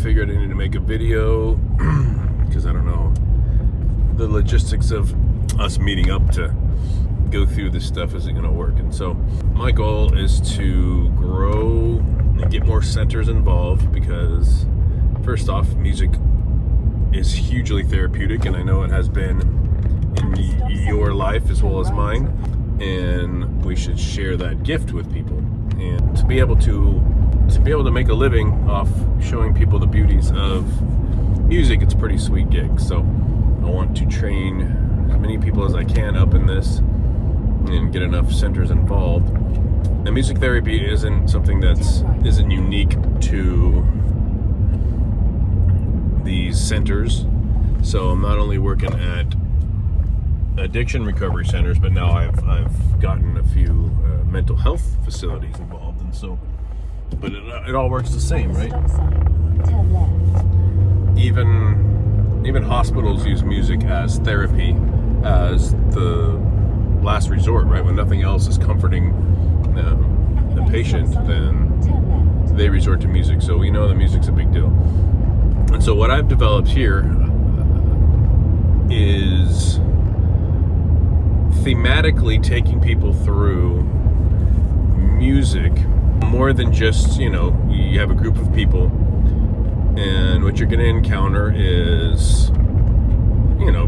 figured I need to make a video because I don't know the logistics of us meeting up to go through this stuff isn't going to work. And so my goal is to grow and get more centers involved because first off, music is hugely therapeutic, and I know it has been in your life as well as mine, and we should share that gift with people. And to be able to make a living off showing people the beauties of music, it's a pretty sweet gig. So I want to train as many people as I can up in this and get enough centers involved. And music therapy isn't something isn't unique to these centers. So I'm not only working at addiction recovery centers, but now I've gotten a few mental health facilities involved, and so, but it all works the same, right? Even hospitals use music as therapy, as the last resort, right? When nothing else is comforting the patient, then they resort to music. So we know that music's a big deal. And so what I've developed here is thematically taking people through music more than just, you have a group of people, and what you're going to encounter is,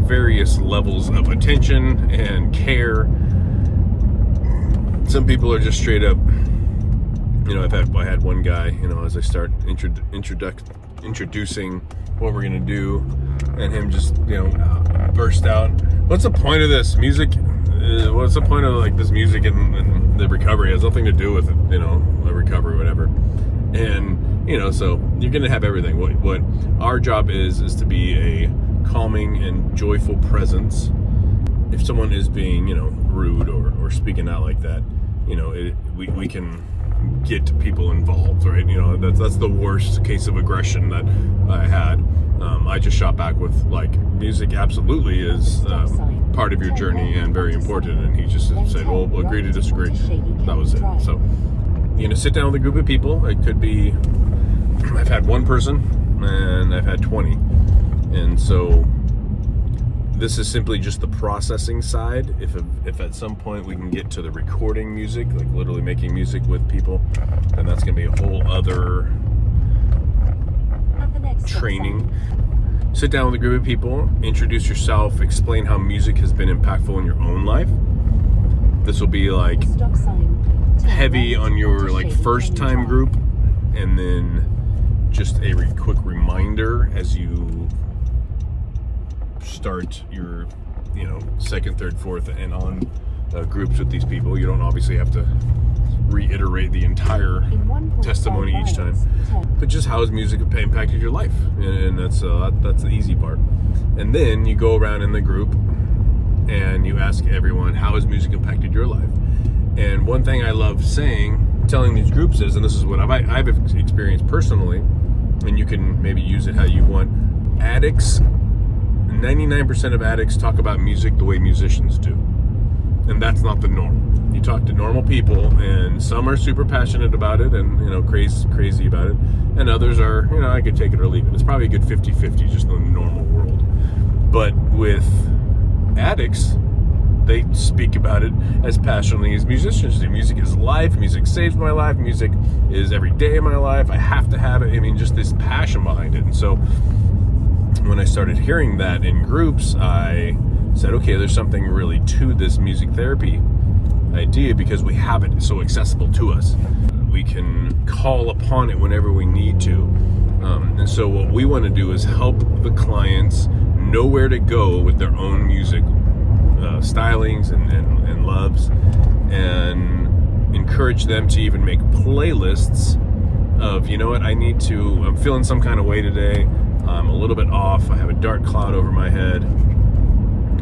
various levels of attention and care. Some people are just straight up, I had one guy, as I start introducing what we're gonna do, and him just burst out, what's the point of this music? What's the point of this music and the recovery? It has nothing to do with a recovery or whatever. And so you're gonna have everything. What our job is to be a calming and joyful presence. If someone is being rude or speaking out like that, we can get people involved, right? That's the worst case of aggression that I had. I just shot back with music absolutely is part of your journey and very important, and he just said, well, agree to disagree. That was it. So sit down with a group of people. It could be, I've had one person and I've had 20, and so this is simply just the processing side. If at some point we can get to the recording music, literally making music with people, then that's going to be a whole other training. Sit down with a group of people, introduce yourself, explain how music has been impactful in your own life. This will be heavy on your first time group, and then just a quick reminder as you start your second, third, fourth, and on groups with these people. You don't obviously have to reiterate the entire testimony each time, but just how has music impacted your life, and that's the easy part. And then you go around in the group and you ask everyone, how has music impacted your life? And one thing I love telling these groups is, and this is what I've experienced personally, and you can maybe use it how you want. 99% of addicts talk about music the way musicians do, and that's not the norm. You talk to normal people, and some are super passionate about it and crazy about it, and others are I could take it or leave it. It's probably a good 50-50 just in the normal world. But with addicts, they speak about it as passionately as musicians do. Music is life. Music saves my life. Music is every day of my life. I have to have it. Just this passion behind it. And so when I started hearing that in groups, I said, okay, there's something really to this music therapy idea because we have it so accessible to us. We can call upon it whenever we need to. And so what we want to do is help the clients know where to go with their own music stylings and loves, and encourage them to even make playlists of, I'm feeling some kind of way today. I'm a little bit off. I have a dark cloud over my head,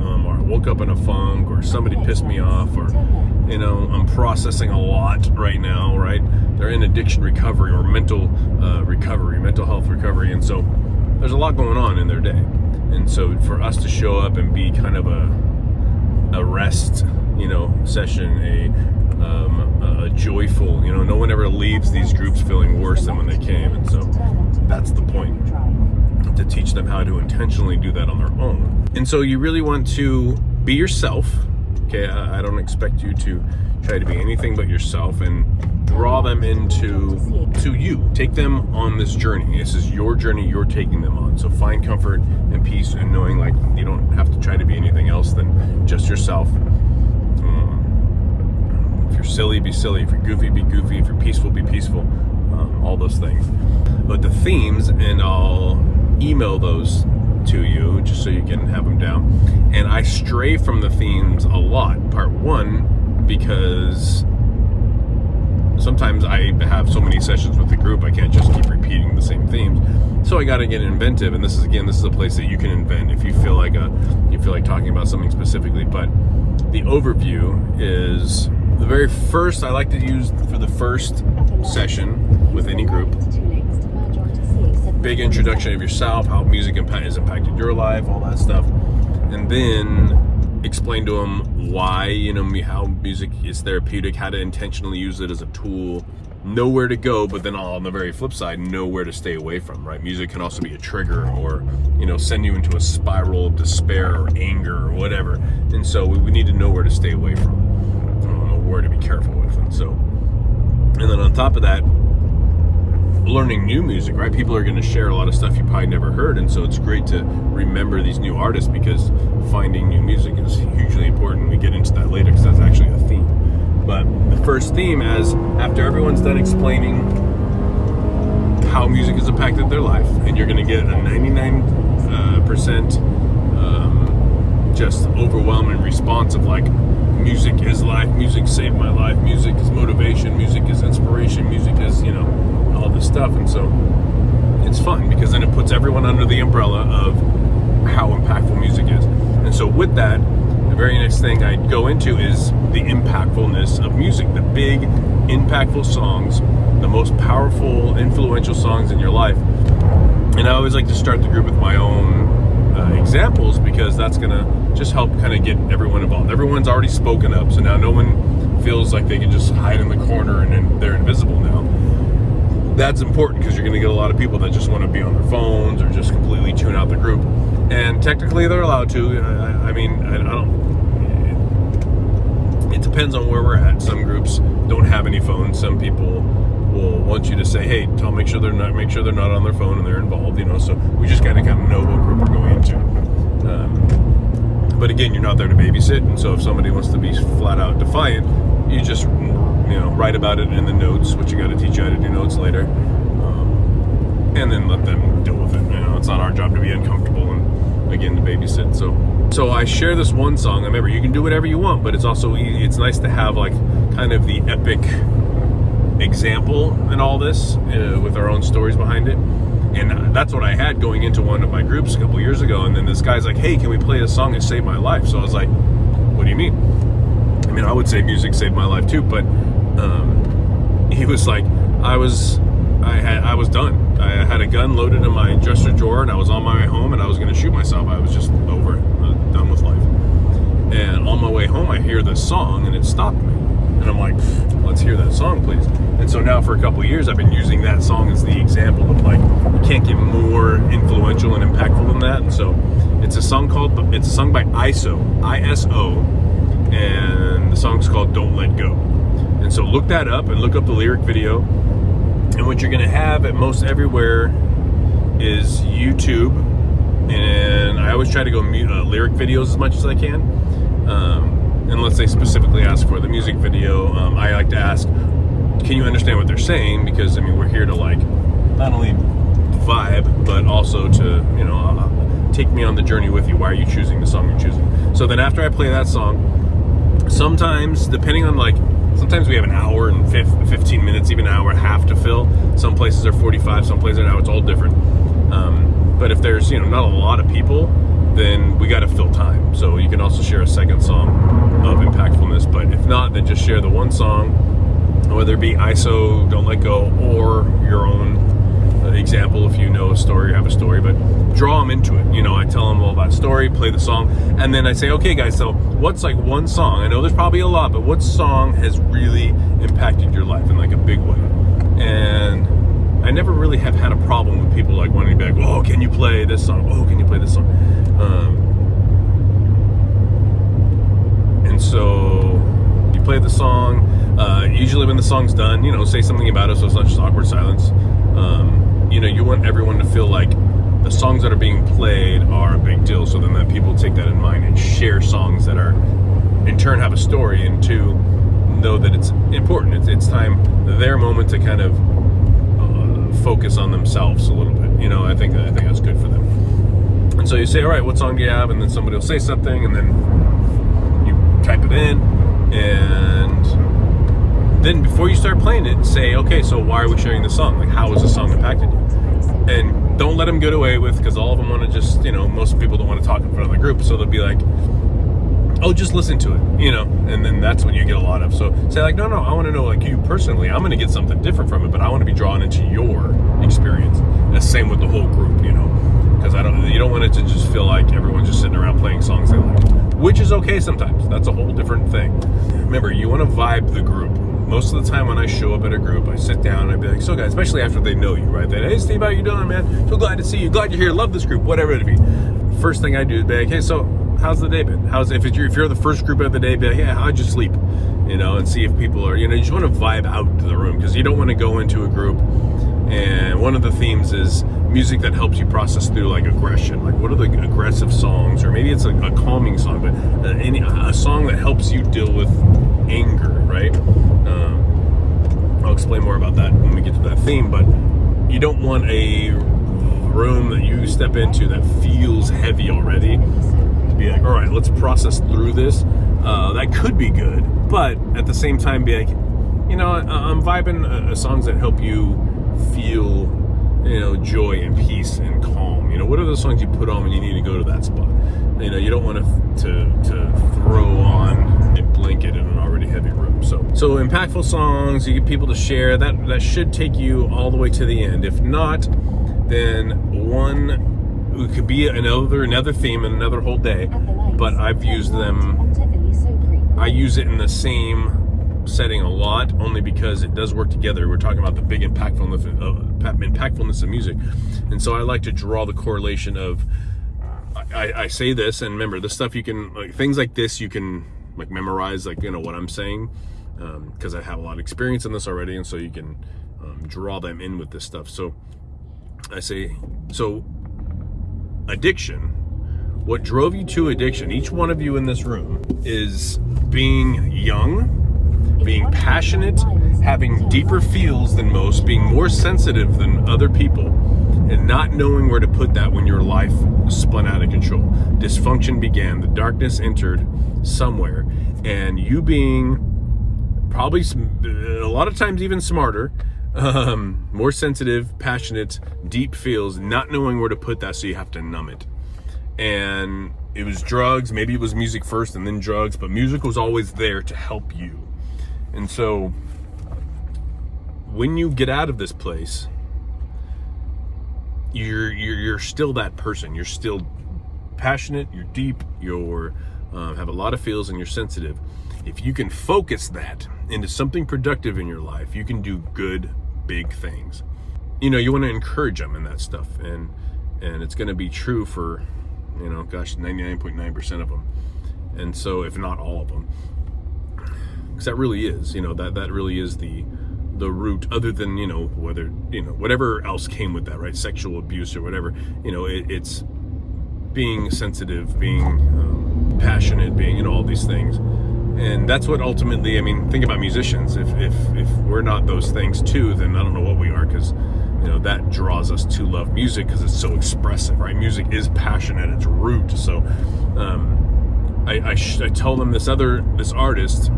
or I woke up in a funk, or somebody pissed me off, or I'm processing a lot right now, right? They're in addiction recovery or mental health recovery, and so there's a lot going on in their day. And so for us to show up and be kind of a rest, session, a joyful, no one ever leaves leaves these groups feeling worse than when they came. And so that's the point, to teach them how to intentionally do that on their own. And so you really want to be yourself. Okay, I don't expect you to try to be anything but yourself, and draw them into you. Take them on this journey. This is your journey you're taking them on. So find comfort and peace in knowing like you don't have to try to be anything else than just yourself. If you're silly, be silly. If you're goofy, be goofy. If you're peaceful, be peaceful. All those things. But the themes, and I'll email those to you just so you can have them down. And I stray from the themes a lot. Part one, because sometimes I have so many sessions with the group, I can't just keep repeating the same themes. So I got to get inventive, and this is a place that you can invent if you feel like talking about something specifically. But the overview is the very first. I like to use for the first session with any group. Big introduction of yourself, how music has impacted your life, all that stuff, and then explain to them why, how music is therapeutic, how to intentionally use it as a tool, know where to go, but then on the very flip side, know where to stay away from, right? Music can also be a trigger, or, send you into a spiral of despair or anger or whatever. And so we need to know where to stay away from, or where to be careful with. And then on top of that, learning new music, right? People are going to share a lot of stuff you probably never heard, and so it's great to remember these new artists, because finding new music is hugely important. We get into that later because that's actually a theme. But the first theme, as after everyone's done explaining how music has impacted their life, and you're going to get a 99% just overwhelming response of like, music is life, music saved my life, music is motivation, music is inspiration, music is, all this stuff. And so it's fun, because then it puts everyone under the umbrella of how impactful music is. And so with that, the very next thing I go into is the impactfulness of music, the big impactful songs, the most powerful, influential songs in your life. And I always like to start the group with my own examples, because that's gonna just help kind of get everyone involved. Everyone's already spoken up, so now no one feels like they can just hide in the corner and they're invisible now. That's important, because you're going to get a lot of people that just want to be on their phones or just completely tune out the group. And technically they're allowed to. I don't. It depends on where we're at. Some groups don't have any phones. Some people will want you to say, "Hey, make sure they're not on their phone and they're involved." So we just got to kind of know what group we're going into. But again, you're not there to babysit, and so if somebody wants to be flat out defiant, you just write about it in the notes, which you got to teach you how to do notes later, and then let them deal with it. It's not our job to be uncomfortable and again to babysit. So I share this one song. Remember, you can do whatever you want, but it's nice to have like kind of the epic example in all this, with our own stories behind it. And that's what I had going into one of my groups a couple years ago. And then this guy's like, "Hey, can we play a song that saved my life?" So I was like, "What do you mean?" I would say music saved my life too, but he was like, I was done. I had a gun loaded in my dresser drawer, and I was on my way home, and I was going to shoot myself. I was just over it, done with life. And on my way home, I hear this song, and it stopped me. And I'm like, "Let's hear that song, please." And so now for a couple of years, I've been using that song as the example of like, you can't get more influential and impactful than that. And so it's a song by ISO, I-S-O, and the song's called "Don't Let Go." And so look that up and look up the lyric video. And what you're going to have at most everywhere is YouTube. And I always try to go lyric videos as much as I can. Unless they specifically ask for the music video. I like to ask, can you understand what they're saying? Because, we're here to like, not only vibe, but also to, take me on the journey with you. Why are you choosing the song you're choosing? So then after I play that song, sometimes, depending on sometimes we have an hour and 15 minutes, even an hour and a half to fill. Some places are 45, some places are now, it's all different. But if there's, not a lot of people, then we got to fill time. So you can also share a second song of impactfulness. But if not, then just share the one song, whether it be ISO, "Don't Let Go," or your own example if you know a story or have a story, but draw them into it. I tell them all about story, play the song, and then I say, "Okay guys, so what's like one song? I know there's probably a lot, but what song has really impacted your life in like a big way?" never really have had a problem with people like wanting to be like, oh, can you play this song? Oh, can you play this song? And so you play the song. Usually when the song's done, say something about it so it's not just awkward silence. You want everyone to feel like the songs that are being played are a big deal, so then that people take that in mind and share songs that are, in turn, have a story, and two, know that it's important. It's time, their moment to kind of focus on themselves a little bit. I think that's good for them. And so you say, all right, what song do you have? And then somebody will say something, and then you type it in, and then before you start playing it, say, okay, so why are we sharing this song? Like, how has the song impacted you? And don't let them get away with, because all of them want to just, most people don't want to talk in front of the group, so they'll be like, oh, just listen to it, and then that's when you get a lot of. So say like, no, I want to know, like, you personally, I'm going to get something different from it, but I want to be drawn into your experience. And the same with the whole group, because you don't want it to just feel like everyone's just sitting around playing songs they like, which is okay sometimes. That's a whole different thing. Remember, you want to vibe the group. Most of the time when I show up at a group, I sit down and I be like, so guys, especially after they know you, right? Hey, Steve, how you doing, man? So glad to see you. Glad you're here. Love this group. Whatever it be. First thing I do is be like, hey, so how's the day been? If you're the first group of the day, be like, yeah, how'd you sleep? And see if people are, you just want to vibe out to the room, because you don't want to go into a group. And one of the themes is music that helps you process through like aggression. Like, what are the aggressive songs? Or maybe it's a calming song, but a song that helps you deal with anger, right? I'll explain more about that when we get to that theme, but you don't want a room that you step into that feels heavy already to be like, all right, let's process through this. That could be good, but at the same time be like, I'm vibing songs that help you feel, joy and peace and calm. What are the songs you put on when you need to go to that spot? You don't want to throw on a blanket in an already heavy room. So impactful songs, you get people to share, that should take you all the way to the end. If not, then it could be another theme and another whole day, but I use it in the same setting a lot, only because it does work together. We're talking about the big impactfulness of music, and so I like to draw the correlation of, I say this, and remember, this stuff you can, like, things like this you can like memorize, like, what I'm saying, because I have a lot of experience in this already, and so you can draw them in with this stuff. So I say, addiction, what drove you to addiction, each one of you in this room, is being young, being passionate, having deeper feels than most, being more sensitive than other people, and not knowing where to put that when your life spun out of control. Dysfunction began, the darkness entered somewhere, and you being probably a lot of times even smarter, more sensitive, passionate, deep feels, not knowing where to put that, so you have to numb it. And it was drugs, maybe it was music first and then drugs, but music was always there to help you. And so when you get out of this place, you're still that person. You're still passionate, you're deep, you're have a lot of feels, and you're sensitive. If you can focus that into something productive in your life, you can do good, big things. You want to encourage them in that stuff, and it's going to be true for 99.9% of them. And so, if not all of them, because that really is, that really is the root, other than, whether, whatever else came with that, right? Sexual abuse or whatever, it's being sensitive, being passionate, being, all these things. And that's what ultimately, think about musicians. If we're not those things too, then I don't know what we are, because, that draws us to love music, because it's so expressive, right? Music is passion at its root. So I tell them this artist,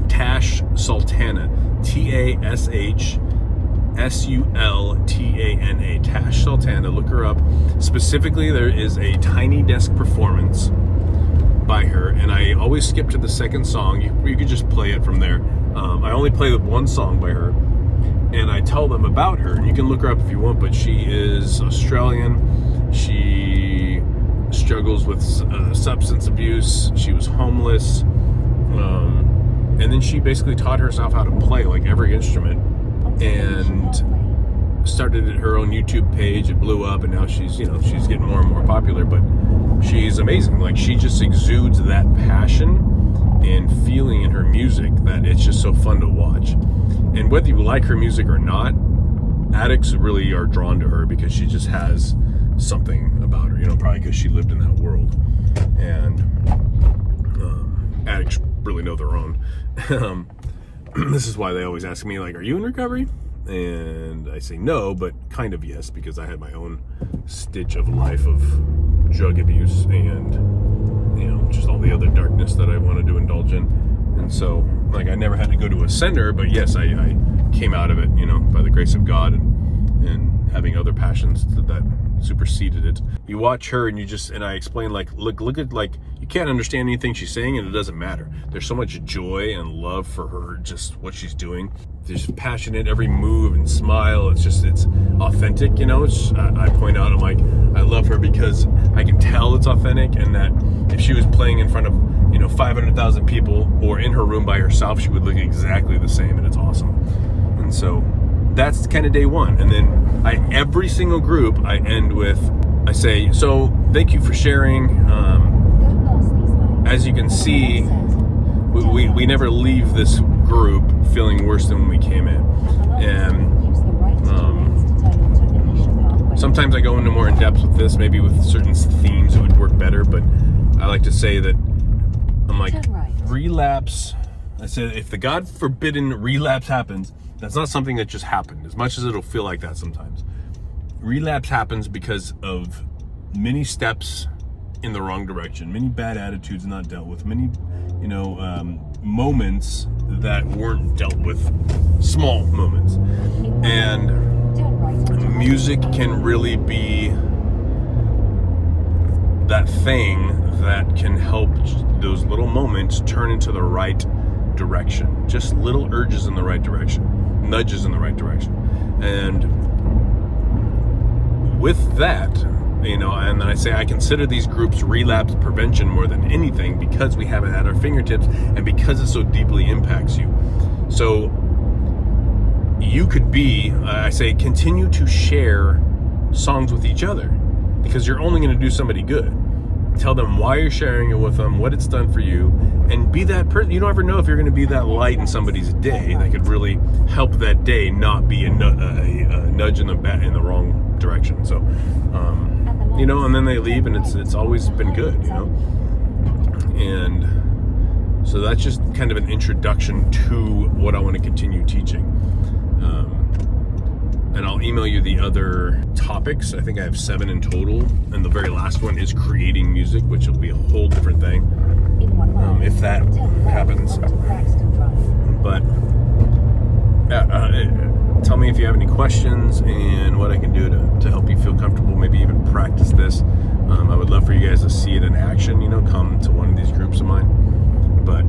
Tash Sultana, TASHSULTANA, Tash Sultana, look her up. Specifically, there is a Tiny Desk performance by her, and I always skip to the second song. You could just play it from there. I only play one song by her, and I tell them about her. You can look her up if you want, but she is Australian. She struggles with substance abuse. She was homeless, and then she basically taught herself how to play like every instrument, and started her own YouTube page. It blew up, and now she's getting more and more popular. But she's amazing. Like, she just exudes that passion and feeling in her music that it's just so fun to watch. And whether you like her music or not, addicts really are drawn to her because she just has something about her. Probably because she lived in that world. And addicts really know their own. This is why they always ask me, like, are you in recovery? And I say no, but kind of yes, because I had my own stitch of life of drug abuse and, just all the other darkness that I wanted to indulge in. And so, like, I never had to go to a center, but yes, I came out of it, by the grace of God and having other passions that superseded it. You watch her and I explain, like, look at, like, you can't understand anything she's saying, and it doesn't matter. There's so much joy and love for her, just what she's doing. There's passionate, every move and smile. It's authentic, I point out, I'm like, I love her because I can tell it's authentic, and that if she was playing in front of 500,000 people or in her room by herself, she would look exactly the same, and it's awesome. And so that's kind of day one. And then every single group I end with, I say, so thank you for sharing. As you can see, we never leave this group feeling worse than when we came in. And sometimes I go into more in depth with this, maybe with certain themes it would work better, but I like to say that I'm like, relapse. I said, if the God forbidden relapse happens, that's not something that just happened, as much as it'll feel like that sometimes. Relapse happens because of many steps in the wrong direction, many bad attitudes not dealt with, many, moments that weren't dealt with, small moments. And music can really be that thing that can help those little moments turn into the right direction. Just little urges in the right direction, nudges in the right direction. And with that, and then I say I consider these groups relapse prevention more than anything, because we have it at our fingertips and because it so deeply impacts you. So you could be, I say, continue to share songs with each other, because you're only going to do somebody good. Tell them why you're sharing it with them, what it's done for you, and be that person. You don't ever know if you're going to be that light in somebody's day that could really help that day not be a nudge in the wrong direction. So, and then they leave, and it's always been good, And so that's just kind of an introduction to what I want to continue teaching. And I'll email you the other topics. I think I have 7 in total, and the very last one is creating music, which will be a whole different thing, if that happens. But tell me if you have any questions and what I can do to help you feel comfortable, maybe even practice this. I would love for you guys to see it in action, come to one of these groups of mine. But